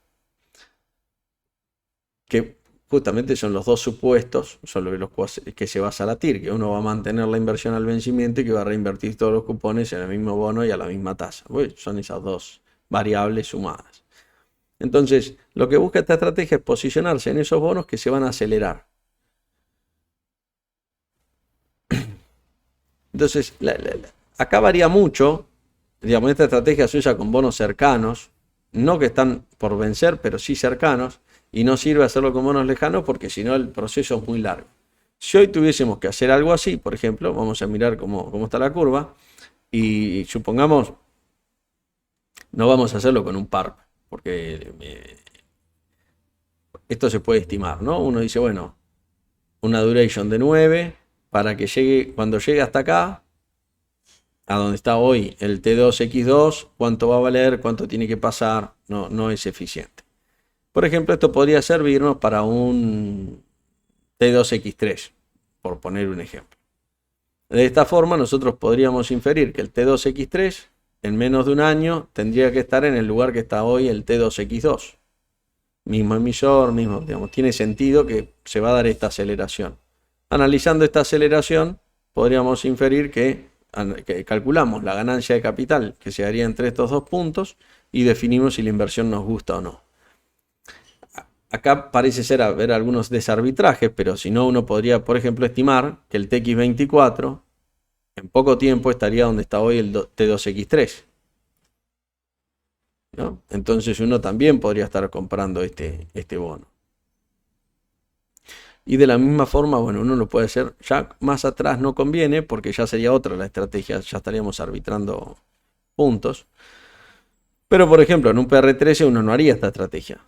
Que justamente son los dos supuestos sobre los que se basa la TIR, que uno va a mantener la inversión al vencimiento y que va a reinvertir todos los cupones en el mismo bono y a la misma tasa. Pues son esas dos variables sumadas. Entonces, lo que busca esta estrategia es posicionarse en esos bonos que se van a acelerar. Entonces, acá varía mucho. Digamos, esta estrategia se usa con bonos cercanos, no que están por vencer, pero sí cercanos, y no sirve hacerlo con bonos lejanos porque si no el proceso es muy largo. Si hoy tuviésemos que hacer algo así, por ejemplo, vamos a mirar cómo está la curva, y supongamos, no vamos a hacerlo con un par, porque esto se puede estimar, ¿no? Uno dice, bueno, una duration de 9 para que llegue, cuando llegue hasta acá, a donde está hoy el T2X2, cuánto va a valer, cuánto tiene que pasar, no es eficiente. Por ejemplo, esto podría servirnos para un T2X3, por poner un ejemplo. De esta forma nosotros podríamos inferir que el T2X3 en menos de un año tendría que estar en el lugar que está hoy el T2X2. Mismo emisor, mismo, digamos, tiene sentido que se va a dar esta aceleración. Analizando esta aceleración, podríamos inferir que calculamos la ganancia de capital que se haría entre estos dos puntos y definimos si la inversión nos gusta o no. Acá parece ser haber algunos desarbitrajes, pero si no, uno podría, por ejemplo, estimar que el TX24 en poco tiempo estaría donde está hoy el T2X3. ¿No? Entonces uno también podría estar comprando este bono. Y de la misma forma, bueno, uno lo puede hacer ya más atrás, no conviene porque ya sería otra la estrategia, ya estaríamos arbitrando puntos. Pero por ejemplo, en un PR13 uno no haría esta estrategia.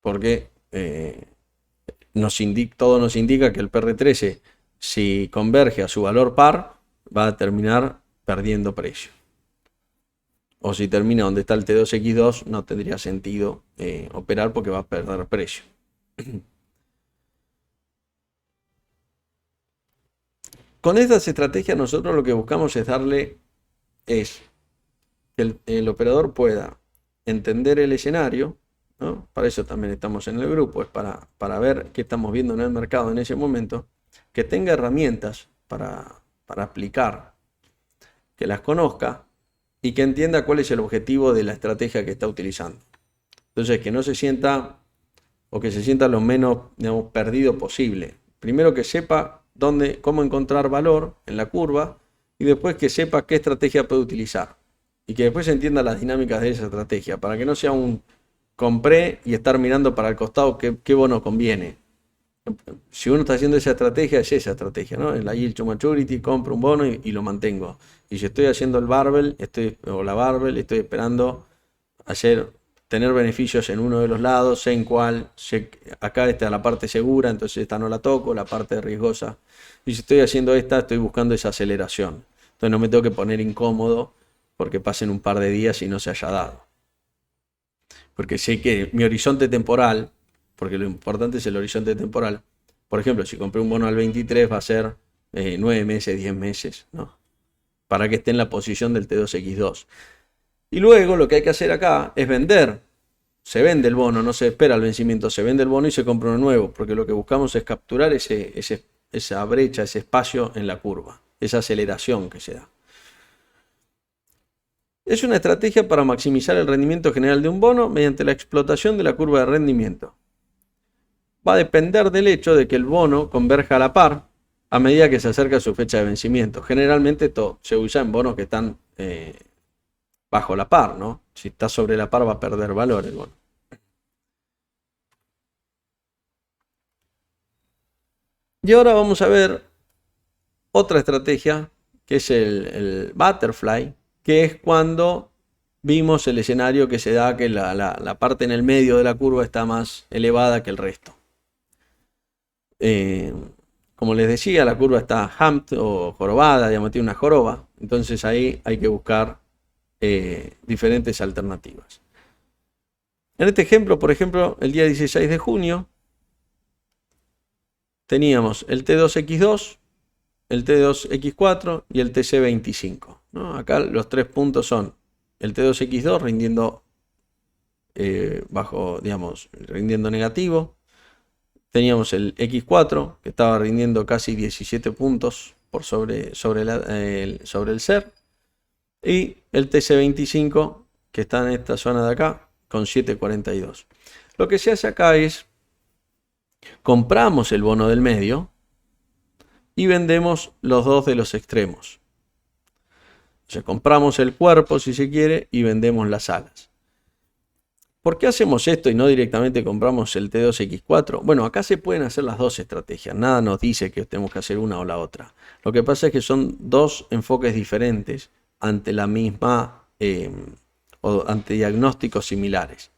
Porque todo nos indica que el PR13, si converge a su valor par, va a terminar perdiendo precio. O si termina donde está el T2X2, no tendría sentido operar porque va a perder precio. Con estas estrategias nosotros lo que buscamos es que el operador pueda entender el escenario, ¿no? Para eso también estamos en el grupo, es para ver qué estamos viendo en el mercado en ese momento, que tenga herramientas para aplicar, que las conozca y que entienda cuál es el objetivo de la estrategia que está utilizando. Entonces, que no se sienta o que se sienta lo menos, digamos, perdido posible. Primero que sepa cómo encontrar valor en la curva y después que sepa qué estrategia puede utilizar y que después entienda las dinámicas de esa estrategia para que no sea un compré y estar mirando para el costado qué bono conviene. Si uno está haciendo esa estrategia, es esa estrategia, ¿no? En la yield to maturity, compro un bono y lo mantengo. Y si estoy haciendo el barbell o la barbell, estoy esperando tener beneficios en uno de los lados, sé en cuál, acá está la parte segura, entonces esta no la toco, la parte riesgosa. Y si estoy haciendo esta, estoy buscando esa aceleración. Entonces no me tengo que poner incómodo porque pasen un par de días y no se haya dado. Porque sé que mi horizonte temporal, porque lo importante es el horizonte temporal, por ejemplo, si compré un bono al 23 va a ser 9 meses, 10 meses, ¿no? Para que esté en la posición del T2X2. Y luego lo que hay que hacer acá es vender. Se vende el bono, no se espera el vencimiento, se vende el bono y se compra uno nuevo, porque lo que buscamos es capturar esa brecha, ese espacio en la curva, esa aceleración que se da. Es una estrategia para maximizar el rendimiento general de un bono mediante la explotación de la curva de rendimiento. Va a depender del hecho de que el bono converja a la par a medida que se acerca a su fecha de vencimiento. Generalmente esto se usa en bonos que están bajo la par, ¿no? Si está sobre la par va a perder valor el bono. Y ahora vamos a ver otra estrategia que es el butterfly, que es cuando vimos el escenario que se da que la parte en el medio de la curva está más elevada que el resto. Como les decía, la curva está humped o jorobada, digamos, tiene una joroba. Entonces ahí hay que buscar diferentes alternativas. En este ejemplo, por ejemplo, el día 16 de junio teníamos el T2X2 el T2X4 y el TC25, ¿no? Acá los 3 puntos son el T2X2 rindiendo digamos, rindiendo negativo. Teníamos el X4 que estaba rindiendo casi 17 puntos sobre el SER. Y el TC25 que está en esta zona de acá con 7,42. Lo que se hace acá es compramos el bono del medio y vendemos los dos de los extremos. O sea, compramos el cuerpo, si se quiere, y vendemos las alas. ¿Por qué hacemos esto y no directamente compramos el T2X4? Bueno, acá se pueden hacer las dos estrategias. Nada nos dice que tenemos que hacer una o la otra. Lo que pasa es que son dos enfoques diferentes ante la misma o ante diagnósticos similares.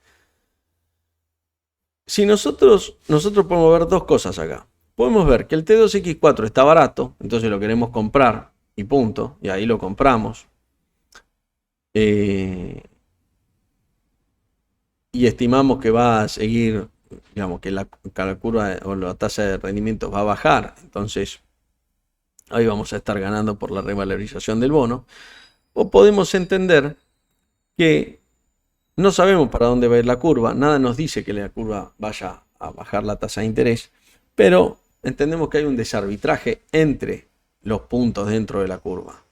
Si nosotros podemos ver dos cosas acá. Podemos ver que el T2X4 está barato, entonces lo queremos comprar y punto, y ahí lo compramos. Y estimamos que va a seguir, digamos, que la curva o la tasa de rendimiento va a bajar, entonces ahí vamos a estar ganando por la revalorización del bono. O podemos entender que no sabemos para dónde va a ir la curva, nada nos dice que la curva vaya a bajar la tasa de interés, pero entendemos que hay un desarbitraje entre los puntos dentro de la curva.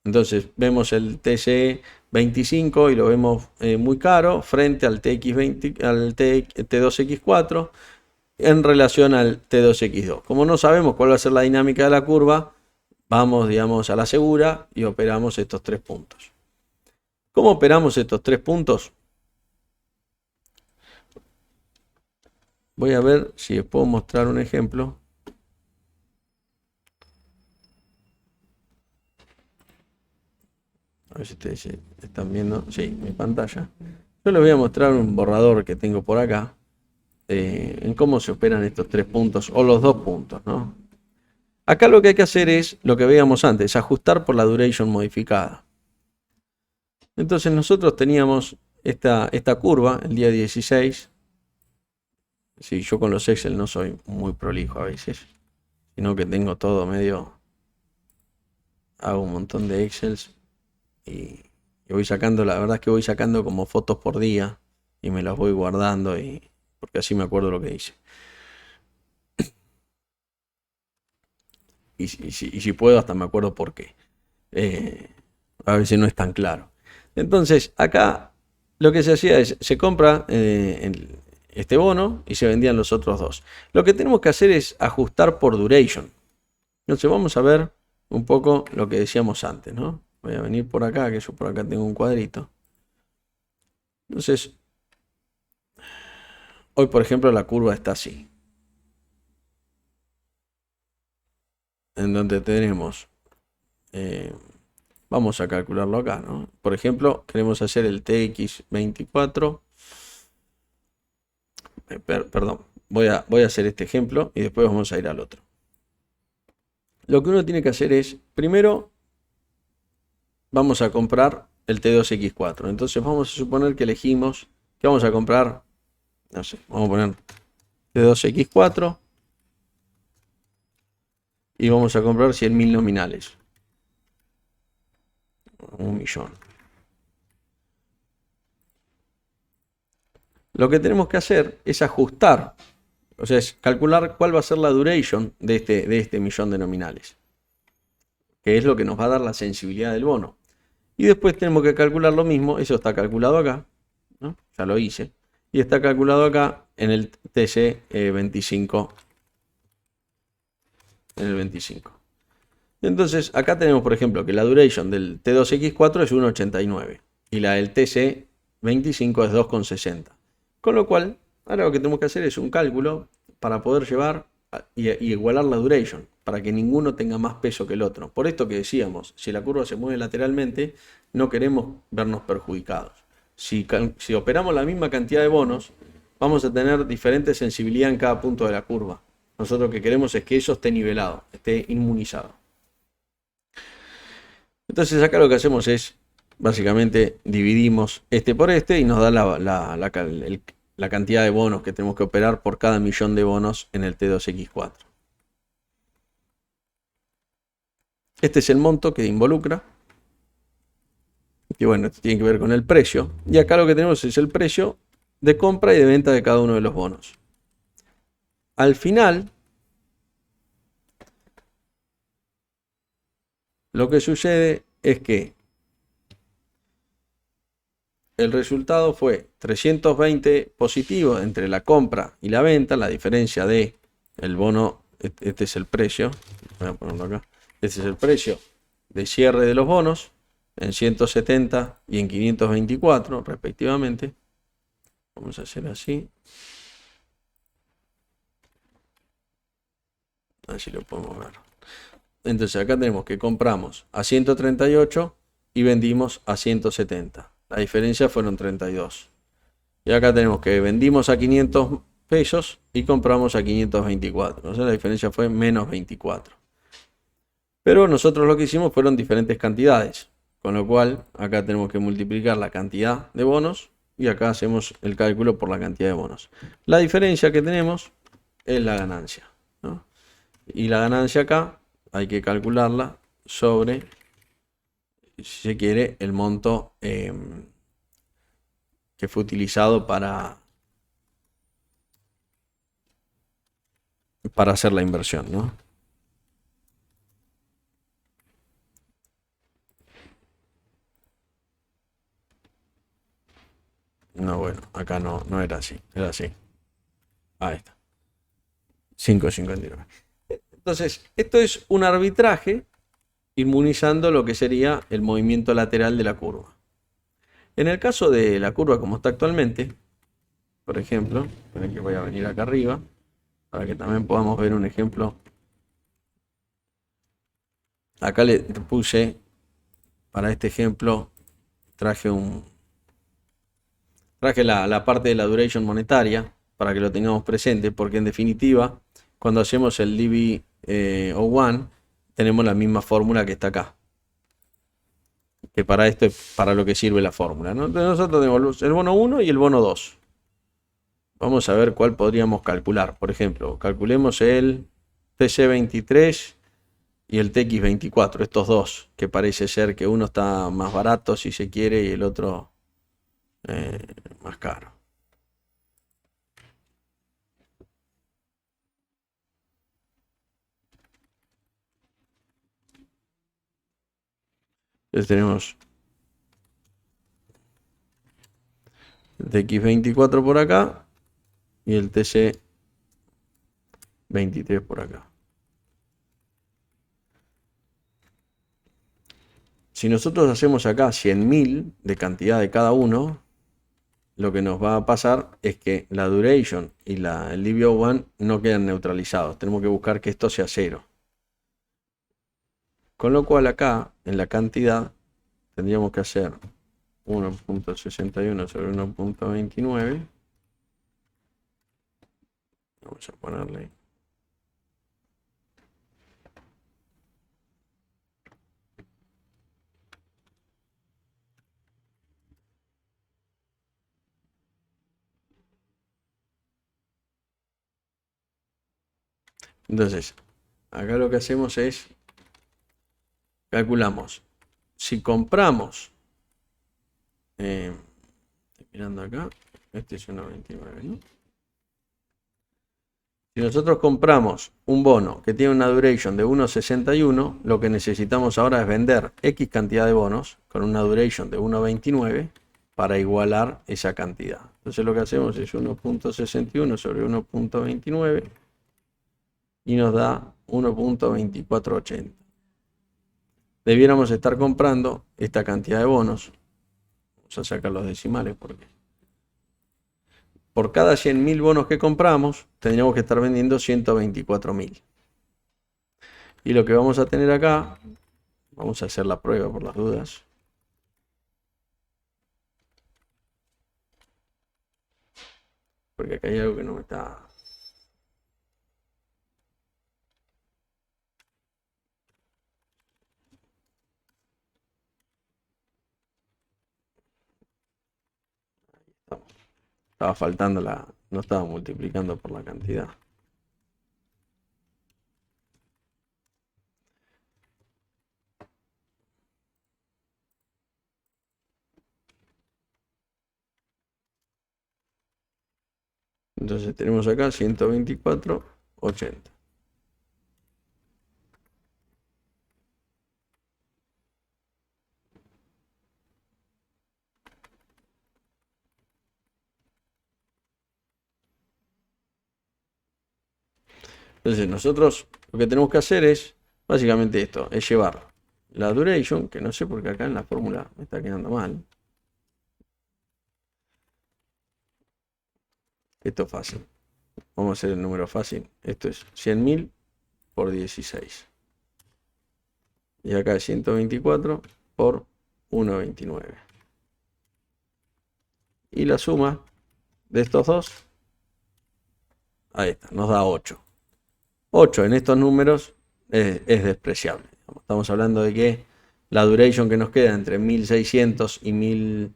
Entonces vemos el TC25 y lo vemos muy caro frente al T2X4 en relación al T2X2. Como no sabemos cuál va a ser la dinámica de la curva, vamos, digamos, a la segura y operamos estos 3 puntos. ¿Cómo operamos estos 3 puntos? Voy a ver si les puedo mostrar un ejemplo. A ver si ustedes están viendo, sí, mi pantalla. Yo les voy a mostrar un borrador que tengo por acá en cómo se operan estos 3 puntos o los 2 puntos, ¿no? Acá lo que hay que hacer es lo que veíamos antes, ajustar por la duration modificada. Entonces nosotros teníamos esta curva el día 16. Sí, yo con los Excel no soy muy prolijo a veces, sino que tengo todo medio, hago un montón de Excels y voy sacando, la verdad es que voy sacando como fotos por día y me las voy guardando porque así me acuerdo lo que hice. Y si puedo hasta me acuerdo por qué. A veces no es tan claro. Entonces acá lo que se hacía es, se compra este bono y se vendían los otros dos. Lo que tenemos que hacer es ajustar por duration. Entonces vamos a ver un poco lo que decíamos antes, ¿no? Voy a venir por acá, que yo por acá tengo un cuadrito. Entonces, hoy por ejemplo la curva está así. En donde tenemos, vamos a calcularlo acá, ¿no? Por ejemplo, queremos hacer el TX24. Perdón, voy a hacer este ejemplo y después vamos a ir al otro. Lo que uno tiene que hacer es, primero, vamos a comprar el T2X4. Entonces vamos a suponer que elegimos que vamos a comprar, no sé, vamos a poner T2X4 y vamos a comprar 100.000 nominales. 1.000.000. Lo que tenemos que hacer es ajustar, o sea, es calcular cuál va a ser la duration de este millón de nominales, que es lo que nos va a dar la sensibilidad del bono. Y después tenemos que calcular lo mismo, eso está calculado acá, ¿no? Ya lo hice, y está calculado acá en el TC25. En el 25. Entonces acá tenemos, por ejemplo, que la duration del T2X4 es 1,89 y la del TC25 es 2,60. Con lo cual, ahora lo que tenemos que hacer es un cálculo para poder llevar y igualar la duration, para que ninguno tenga más peso que el otro. Por esto que decíamos, si la curva se mueve lateralmente, no queremos vernos perjudicados. Si operamos la misma cantidad de bonos, vamos a tener diferente sensibilidad en cada punto de la curva. Nosotros lo que queremos es que eso esté nivelado, esté inmunizado. Entonces acá lo que hacemos es, básicamente, dividimos este por este y nos da la cantidad de bonos que tenemos que operar por cada millón de bonos en el T2X4. Este es el monto que involucra. Que bueno, esto tiene que ver con el precio. Y acá lo que tenemos es el precio de compra y de venta de cada uno de los bonos. Al final, lo que sucede es que el resultado fue 320 positivo entre la compra y la venta, la diferencia de el bono, este es el precio, voy a ponerlo acá, este es el precio de cierre de los bonos en 170 y en 524 respectivamente. Vamos a hacer así. Así lo podemos ver. Entonces acá tenemos que compramos a 138 y vendimos a 170. La diferencia fueron 32. Y acá tenemos que vendimos a 500 pesos y compramos a 524. O sea, la diferencia fue menos 24. Pero nosotros lo que hicimos fueron diferentes cantidades. Con lo cual, acá tenemos que multiplicar la cantidad de bonos y acá hacemos el cálculo por la cantidad de bonos. La diferencia que tenemos es la ganancia, ¿no? Y la ganancia acá hay que calcularla sobre, si se quiere, el monto que fue utilizado para hacer la inversión, ¿no? No, bueno, acá no era así, era así. Ahí está. 5,59. Entonces, esto es un arbitraje inmunizando lo que sería el movimiento lateral de la curva. En el caso de la curva como está actualmente, por ejemplo, esperen que voy a venir acá arriba, para que también podamos ver un ejemplo. Acá le puse, para este ejemplo, traje la parte de la duration monetaria, para que lo tengamos presente, porque en definitiva, cuando hacemos el DV01, tenemos la misma fórmula que está acá. Que para esto es para lo que sirve la fórmula, ¿no? Entonces nosotros tenemos el bono 1 y el bono 2. Vamos a ver cuál podríamos calcular. Por ejemplo, calculemos el TC23 y el TX24, estos dos, que parece ser que uno está más barato si se quiere y el otro más caro. Entonces tenemos el TX24 por acá y el TC23 por acá. Si nosotros hacemos acá 100.000 de cantidad de cada uno, lo que nos va a pasar es que la duration y el DV01 no quedan neutralizados. Tenemos que buscar que esto sea cero. Con lo cual acá, en la cantidad, tendríamos que hacer 1.61 sobre 1.29. Vamos a ponerle. Entonces, acá lo que hacemos es, calculamos, si compramos, estoy mirando acá, este es 1.29, ¿no? Si nosotros compramos un bono que tiene una duration de 1.61, lo que necesitamos ahora es vender X cantidad de bonos con una duration de 1.29 para igualar esa cantidad. Entonces lo que hacemos es 1.61 sobre 1.29 y nos da 1.2480. Debiéramos estar comprando esta cantidad de bonos. Vamos a sacar los decimales porque por cada 100.000 bonos que compramos, tendríamos que estar vendiendo 124.000. Y lo que vamos a tener acá, vamos a hacer la prueba por las dudas. Porque acá hay algo que no me está... Estaba faltando no estaba multiplicando por la cantidad. Entonces tenemos acá 124,80. Entonces nosotros lo que tenemos que hacer es básicamente esto, es llevar la duration, que no sé por qué acá en la fórmula me está quedando mal. Esto es fácil. Vamos a hacer el número fácil. Esto es 100.000 por 16. Y acá es 124 por 1,29. Y la suma de estos dos, ahí está, nos da 8. 8 en estos números es despreciable. Estamos hablando de que la duration que nos queda entre 1600 y 1000,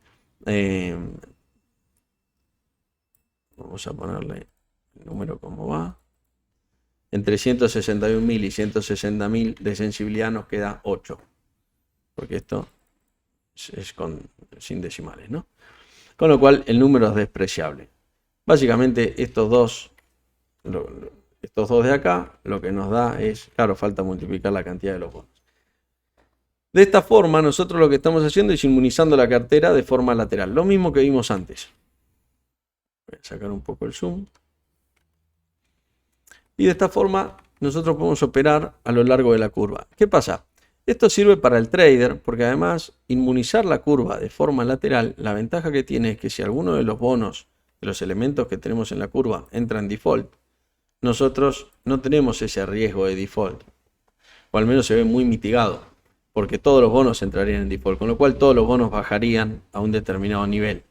vamos a ponerle el número como va, entre 161.000 y 160.000 de sensibilidad nos queda 8, porque esto es sin decimales, ¿no? Con lo cual el número es despreciable. Básicamente estos dos de acá, lo que nos da es, claro, falta multiplicar la cantidad de los bonos. De esta forma, nosotros lo que estamos haciendo es inmunizando la cartera de forma lateral. Lo mismo que vimos antes. Voy a sacar un poco el zoom. Y de esta forma, nosotros podemos operar a lo largo de la curva. ¿Qué pasa? Esto sirve para el trader porque además inmunizar la curva de forma lateral, la ventaja que tiene es que si alguno de los bonos, de los elementos que tenemos en la curva, entra en default, nosotros no tenemos ese riesgo de default, o al menos se ve muy mitigado, porque todos los bonos entrarían en default, con lo cual todos los bonos bajarían a un determinado nivel.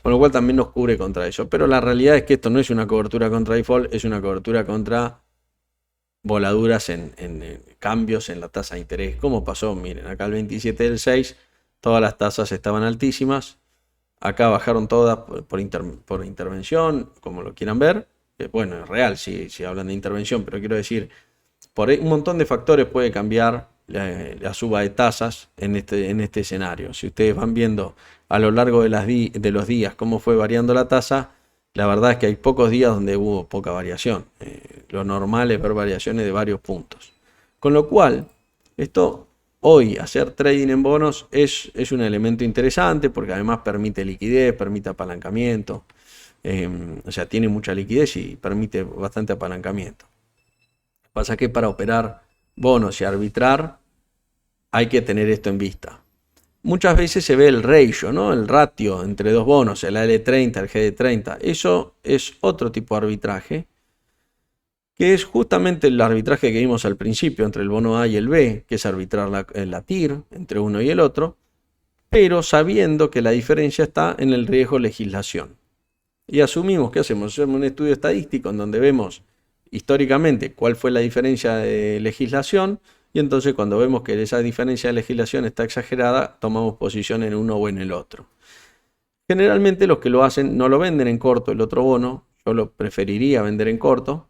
Con lo cual también nos cubre contra eso. Pero la realidad es que esto no es una cobertura contra default, es una cobertura contra voladuras en cambios en la tasa de interés. ¿Cómo pasó? Miren, acá el 27 del 6, todas las tasas estaban altísimas. Acá bajaron todas por intervención, como lo quieran ver. Bueno, es real si hablan de intervención, pero quiero decir, por un montón de factores puede cambiar la suba de tasas en este escenario. Si ustedes van viendo a lo largo de los días cómo fue variando la tasa, la verdad es que hay pocos días donde hubo poca variación. Lo normal es ver variaciones de varios puntos. Con lo cual, esto hoy, hacer trading en bonos es un elemento interesante porque además permite liquidez, permite apalancamiento. O sea, tiene mucha liquidez y permite bastante apalancamiento. Pasa que para operar bonos y arbitrar hay que tener esto en vista. Muchas veces se ve el ratio, ¿no? El ratio entre dos bonos, el AL30, el GD30. Eso es otro tipo de arbitraje, que es justamente el arbitraje que vimos al principio entre el bono A y el B, que es arbitrar la TIR entre uno y el otro, pero sabiendo que la diferencia está en el riesgo legislación. Y asumimos que hacemos un estudio estadístico en donde vemos históricamente cuál fue la diferencia de legislación, y entonces cuando vemos que esa diferencia de legislación está exagerada, tomamos posición en uno o en el otro. Generalmente los que lo hacen no lo venden en corto el otro bono, yo lo preferiría vender en corto,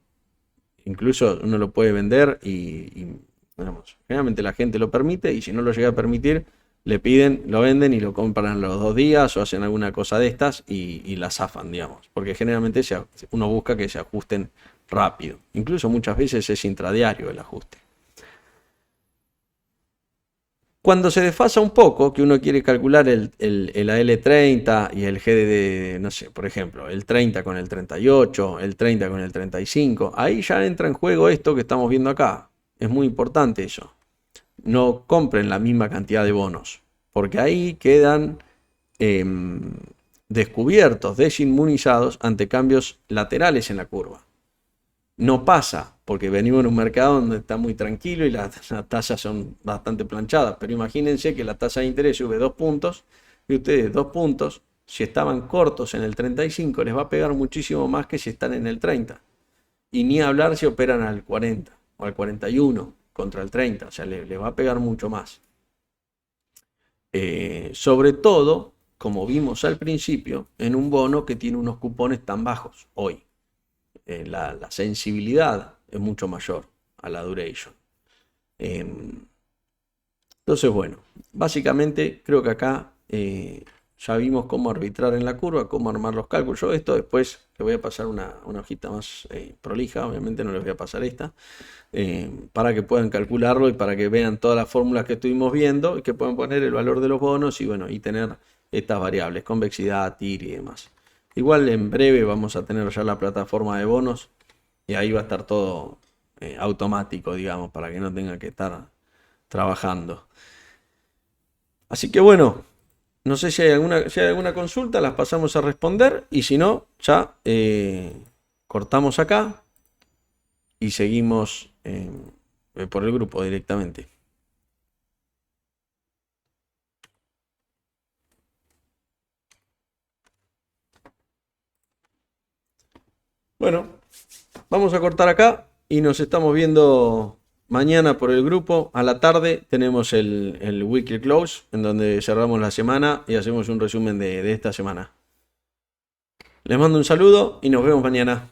incluso uno lo puede vender y digamos, generalmente la gente lo permite, y si no lo llega a permitir, le piden, lo venden y lo compran los 2 días o hacen alguna cosa de estas y la zafan, digamos, porque generalmente uno busca que se ajusten rápido, incluso muchas veces es intradiario el ajuste. Cuando se desfasa un poco, que uno quiere calcular el AL30 y el GDD, no sé, por ejemplo, el 30 con el 38, el 30 con el 35, ahí ya entra en juego esto que estamos viendo acá. Es muy importante eso. No compren la misma cantidad de bonos, porque ahí quedan descubiertos, desinmunizados ante cambios laterales en la curva. No pasa, porque venimos en un mercado donde está muy tranquilo y las tasas son bastante planchadas. Pero imagínense que la tasa de interés sube 2 puntos y ustedes 2 puntos, si estaban cortos en el 35, les va a pegar muchísimo más que si están en el 30. Y ni hablar si operan al 40 o al 41 contra el 30, o sea, les va a pegar mucho más. Sobre todo, como vimos al principio, en un bono que tiene unos cupones tan bajos hoy. La sensibilidad es mucho mayor a la duration. Entonces, bueno, básicamente creo que acá Ya vimos cómo arbitrar en la curva, cómo armar los cálculos. Yo esto después les voy a pasar una hojita más prolija, obviamente no les voy a pasar esta, para que puedan calcularlo y para que vean todas las fórmulas que estuvimos viendo y que puedan poner el valor de los bonos y bueno, y tener estas variables, convexidad, TIR y demás. Igual en breve vamos a tener ya la plataforma de bonos y ahí va a estar todo automático, digamos, para que no tenga que estar trabajando. Así que bueno, no sé si hay alguna consulta, las pasamos a responder y si no, ya cortamos acá y seguimos por el grupo directamente. Bueno, vamos a cortar acá y nos estamos viendo mañana por el grupo. A la tarde tenemos el Weekly Close, en donde cerramos la semana y hacemos un resumen de esta semana. Les mando un saludo y nos vemos mañana.